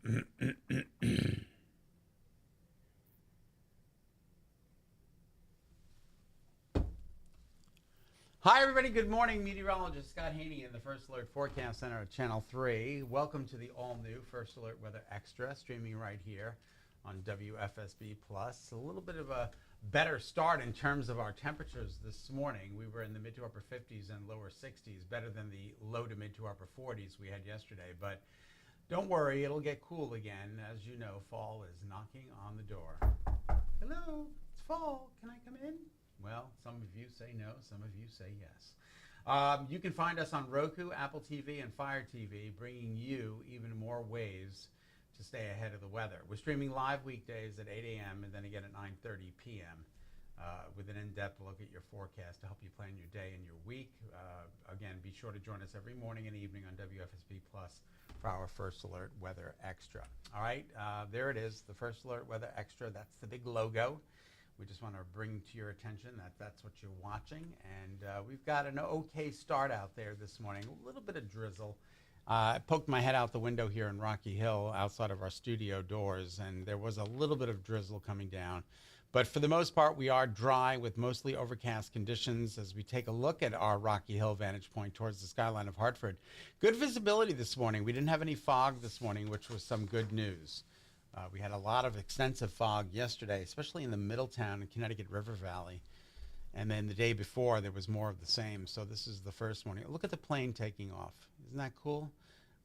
Hi, everybody. Good morning. Meteorologist Scot Haney in the First Alert Forecast Center at Channel 3. Welcome to the all-new First Alert Weather Extra, streaming right here on WFSB Plus. A little bit of a better start in terms of our temperatures this morning. We were in the mid to upper 50s and lower 60s, better than the low to mid to upper 40s we had yesterday. But don't worry, it'll get cool again. As you know, fall is knocking on the door. Hello, it's fall. Can I come in? Well, some of you say no, some of you say yes. You can find us on Roku, Apple TV, and Fire TV, bringing you even more ways to stay ahead of the weather. We're streaming live weekdays at 8 a.m. and then again at 9:30 p.m. With an in-depth look at your forecast to help you plan your day and your week. Again, be sure to join us every morning and evening on WFSB Plus for our First Alert Weather Extra. All right, there it is, the First Alert Weather Extra. That's the big logo. We just want to bring to your attention that that's what you're watching. And we've got an okay start out there this morning. A little bit of drizzle. I poked my head out the window here in Rocky Hill outside of our studio doors, and there was a little bit of drizzle coming down. But for the most part, we are dry with mostly overcast conditions as we take a look at our Rocky Hill vantage point towards the skyline of Hartford. Good visibility this morning. We didn't have any fog this morning, which was some good news. We had a lot of extensive fog yesterday, especially in the Middletown and Connecticut River Valley. And then the day before, there was more of the same. So this is the first morning. Look at the plane taking off. Isn't that cool?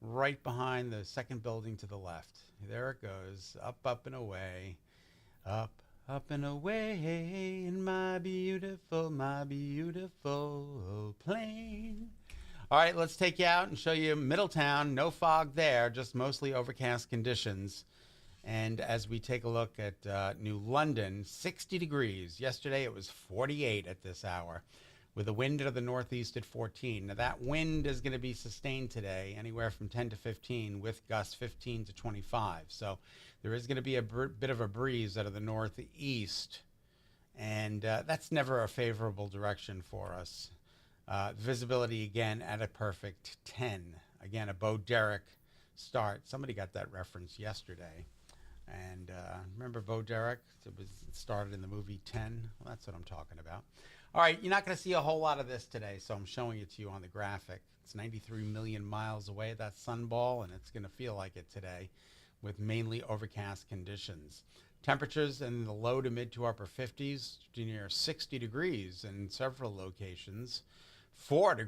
Right behind the second building to the left. There it goes, up and away. Up and away in my beautiful plane. All right, let's take you out and show you Middletown. No fog there, just mostly overcast conditions. And as we take a look at New London, 60 degrees. Yesterday it was 48 at this hour with a wind out of the northeast at 14. Now that wind is going to be sustained today, anywhere from 10 to 15 with gusts 15 to 25. So there is going to be a bit of a breeze out of the northeast. And that's never a favorable direction for us. Visibility again at a perfect 10. Again, a Bo Derek start. Somebody got that reference yesterday. And remember Bo Derek? It started in the movie 10. Well, that's what I'm talking about. All right, you're not going to see a whole lot of this today, so I'm showing it to you on the graphic. It's 93 million miles away, that sunball, and it's going to feel like it today with mainly overcast conditions. Temperatures in the low to mid to upper 50s to near 60 degrees in several locations. 4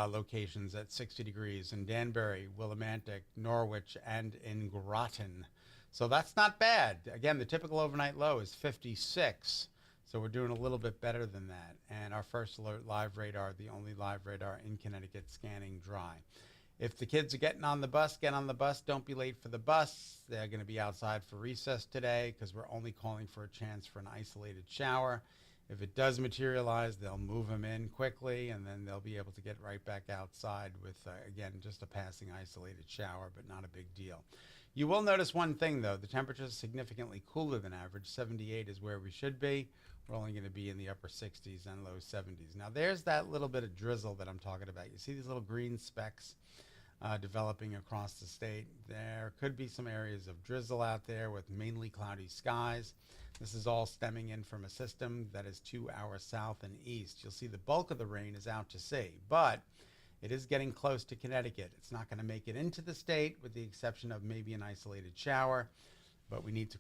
locations at 60 degrees in Danbury, Willimantic, Norwich, and in Groton. So that's not bad. Again, the typical overnight low is 56. So we're doing a little bit better than that. And our First Alert live radar, the only live radar in Connecticut, scanning dry. If the kids are getting on the bus, get on the bus. Don't be late for the bus. They're going to be outside for recess today because we're only calling for a chance for an isolated shower. If it does materialize, they'll move them in quickly, and then they'll be able to get right back outside with, again, just a passing isolated shower, but not a big deal. You will notice one thing, though. The temperature is significantly cooler than average. 78 is where we should be. We're only going to be in the upper 60s and low 70s. Now, there's that little bit of drizzle that I'm talking about. You see these little green specks developing across the state? There could be some areas of drizzle out there with mainly cloudy skies. This is all stemming in from a system that is 2 hours south and east. You'll see the bulk of the rain is out to sea, but it is getting close to Connecticut. It's not going to make it into the state with the exception of maybe an isolated shower, but we need to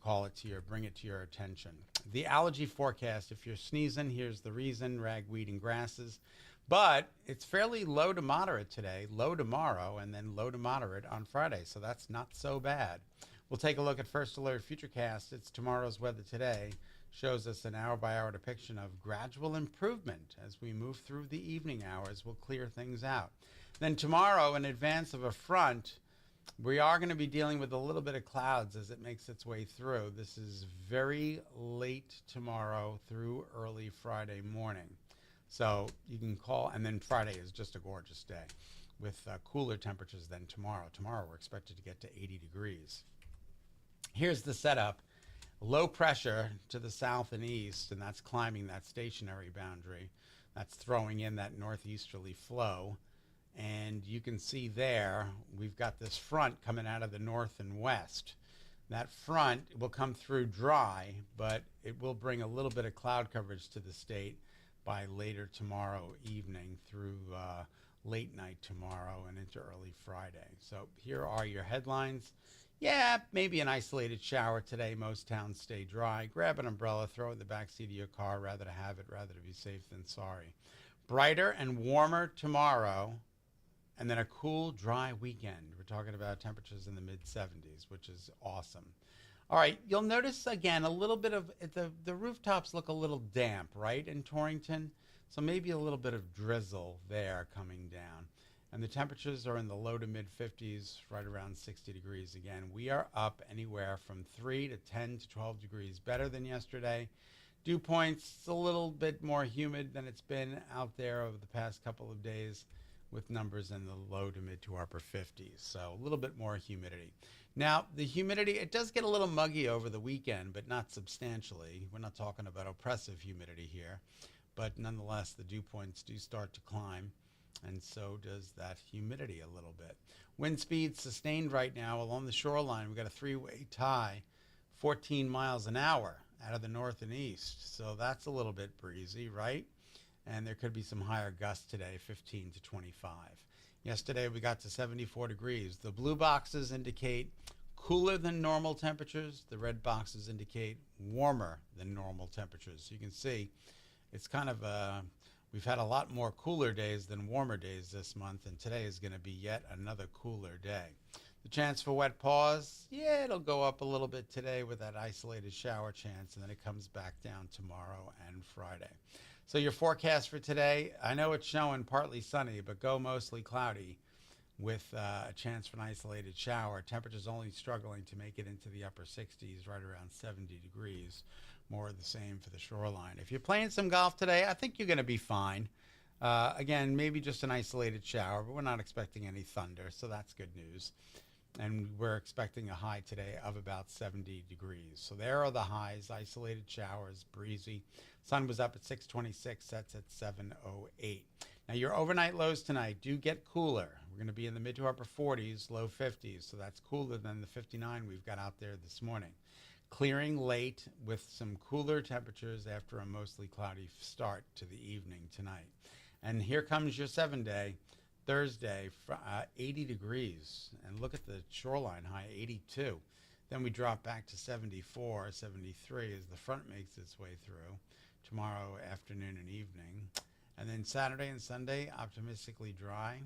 bring it to your attention. The allergy forecast, if you're sneezing, here's the reason: ragweed and grasses. But it's fairly low to moderate today, low tomorrow, and then low to moderate on Friday. So that's not so bad. We'll take a look at First Alert Futurecast. It's tomorrow's weather today. Shows us an hour-by-hour depiction of gradual improvement as we move through the evening hours. We'll clear things out. Then tomorrow, in advance of a front, we are going to be dealing with a little bit of clouds as it makes its way through. This is very late tomorrow through early Friday morning. So you can call, and then Friday is just a gorgeous day with cooler temperatures than tomorrow. Tomorrow we're expected to get to 80 degrees. Here's the setup. Low pressure to the south and east, and that's climbing that stationary boundary. That's throwing in that northeasterly flow. And you can see there, we've got this front coming out of the north and west. That front will come through dry, but it will bring a little bit of cloud coverage to the state by later tomorrow evening through late night tomorrow and into early Friday. So here are your headlines. Yeah, maybe an isolated shower today. Most towns stay dry. Grab an umbrella, throw it in the backseat of your car. Rather to have it, rather to be safe than sorry. Brighter and warmer tomorrow, and then a cool, dry weekend. We're talking about temperatures in the mid-70s, which is awesome. All right, you'll notice, again, a little bit of, the rooftops look a little damp, right, in Torrington? So maybe a little bit of drizzle there coming down. And the temperatures are in the low to mid-50s, right around 60 degrees again. We are up anywhere from 3 to 10 to 12 degrees better than yesterday. Dew points, a little bit more humid than it's been out there over the past couple of days, with numbers in the low to mid to upper 50s. So a little bit more humidity. Now, the humidity, it does get a little muggy over the weekend, but not substantially. We're not talking about oppressive humidity here. But nonetheless, the dew points do start to climb, and so does that humidity a little bit. Wind speed sustained right now along the shoreline. We've got a three-way tie, 14 miles an hour out of the north and east. So that's a little bit breezy, right? And there could be some higher gusts today, 15 to 25. Yesterday we got to 74 degrees. The blue boxes indicate cooler than normal temperatures. The red boxes indicate warmer than normal temperatures. So you can see it's kind of we've had a lot more cooler days than warmer days this month, and today is going to be yet another cooler day. The chance for wet paws, yeah, it'll go up a little bit today with that isolated shower chance, and then it comes back down tomorrow and Friday. So your forecast for today, I know it's showing partly sunny, but go mostly cloudy with a chance for an isolated shower. Temperatures only struggling to make it into the upper 60s, right around 70 degrees. More of the same for the shoreline. If you're playing some golf today, I think you're going to be fine. Again, maybe just an isolated shower, but we're not expecting any thunder, so that's good news. And we're expecting a high today of about 70 degrees. So there are the highs, isolated showers, breezy. Sun was up at 6:26, sets at 7:08. Now your overnight lows tonight do get cooler. We're going to be in the mid to upper 40s, low 50s, so that's cooler than the 59 we've got out there this morning. Clearing late with some cooler temperatures after a mostly cloudy start to the evening tonight. And here comes your 7-day. Thursday, 80 degrees, and look at the shoreline high, 82. Then we drop back to 74, 73 as the front makes its way through tomorrow afternoon and evening. And then Saturday and Sunday, optimistically dry,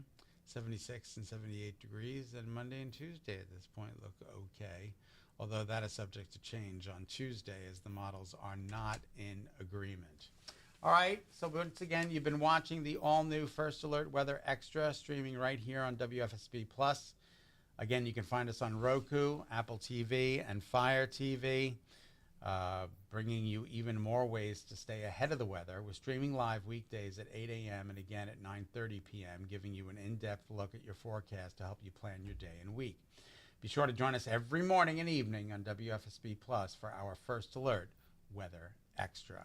76 and 78 degrees. And Monday and Tuesday at this point look okay, although that is subject to change on Tuesday as the models are not in agreement. All right, so once again, you've been watching the all-new First Alert Weather Extra streaming right here on WFSB Plus. Again, you can find us on Roku, Apple TV, and Fire TV, bringing you even more ways to stay ahead of the weather. We're streaming live weekdays at 8 a.m. and again at 9:30 p.m., giving you an in-depth look at your forecast to help you plan your day and week. Be sure to join us every morning and evening on WFSB Plus for our First Alert Weather Extra.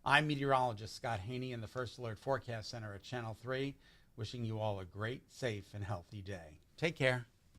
I'm Meteorologist Scot Haney in the First Alert Forecast Center at Channel 3, wishing you all a great, safe, and healthy day. Take care.